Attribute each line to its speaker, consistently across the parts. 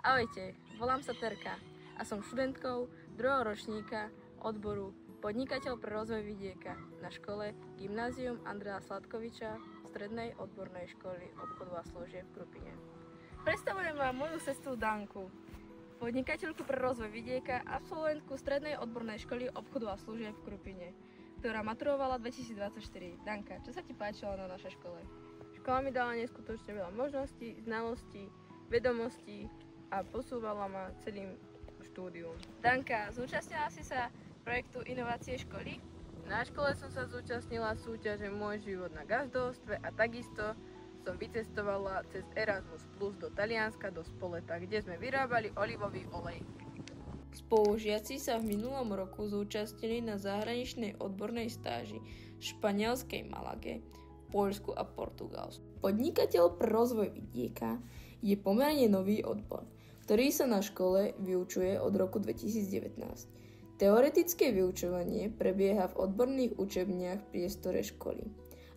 Speaker 1: Ahojte, volám sa Terka a som študentkou druhého ročníka odboru Podnikateľ pre rozvoj vidieka na škole Gymnázium Andreja Sladkoviča Strednej odbornej školy obchodu a služieb v Krupine. Predstavujem vám moju sestru Danku, podnikateľku pre rozvoj vidieka, absolventku Strednej odbornej školy obchodu a služieb v Krupine, ktorá maturovala 2024. Danka, čo sa ti páčilo na našej škole?
Speaker 2: Škola mi dala neskutočne veľa možností, znalostí, vedomostí a posúvala ma celým štúdium.
Speaker 1: Danka, zúčastnila si sa projektu Inovácie školy?
Speaker 2: Na škole som sa zúčastnila súťaže Môj život na gazdovstve a takisto som vycestovala cez Erasmus Plus do Talianska, do Spoleta, kde sme vyrábali olivový olej.
Speaker 3: Spolužiaci sa v minulom roku zúčastnili na zahraničnej odbornej stáži v španielskej Malage, Poľsku a Portugalsku. Podnikateľ pre rozvoj vidieka je pomerne nový odbor, ktorý sa na škole vyučuje od roku 2019. Teoretické vyučovanie prebieha v odborných učebniach v priestore školy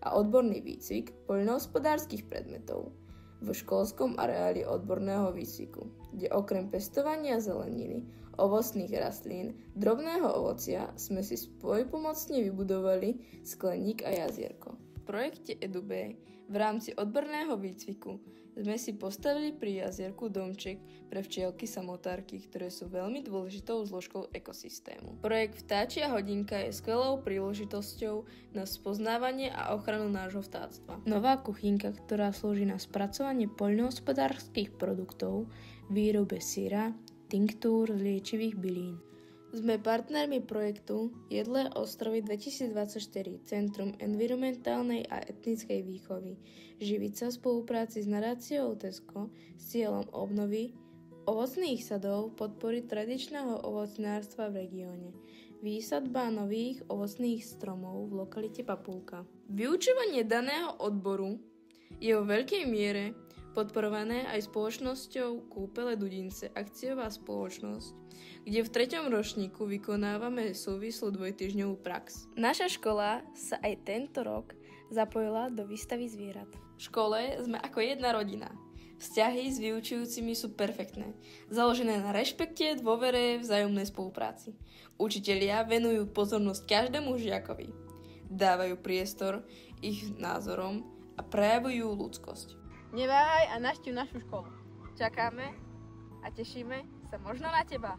Speaker 3: a odborný výcvik poľnohospodárskych predmetov v školskom areáli odborného výcviku, kde okrem pestovania zeleniny, ovocných rastlín, drobného ovocia sme si svojpomocne vybudovali skleník a jazierko. V projekte EduB v rámci odborného výcviku sme si postavili pri jazierku domček pre včielky samotárky, ktoré sú veľmi dôležitou zložkou ekosystému. Projekt Vtáčia hodinka je skvelou príležitosťou na spoznávanie a ochranu nášho vtáctva. Nová kuchynka, ktorá slúži na spracovanie poľnohospodárskych produktov, výrobe syra, tinktúr z liečivých bylín. Sme partnermi projektu Jedlé ostrovy 2024 Centrum environmentálnej a etnickej výchovy Živica v spolupráci s nadáciou Tesco s cieľom obnovy ovocných sadov, podpory tradičného ovocnárstva v regióne, výsadba nových ovocných stromov v lokalite Papulka. Vyučovanie daného odboru je vo veľkej miere podporované aj spoločnosťou Kúpele Dudince, akciová spoločnosť, kde v 3. ročníku vykonávame súvislú dvojtýždňovú prax. Naša škola sa aj tento rok zapojila do výstavy zvierat. V škole sme ako jedna rodina. Vzťahy s vyučujúcimi sú perfektné, založené na rešpekte, dôvere, vzájomnej spolupráci. Učitelia venujú pozornosť každému žiakovi, dávajú priestor ich názorom a prejavujú ľudskosť.
Speaker 2: Neváhaj a navštív našu školu. Čakáme a tešíme sa možno na teba.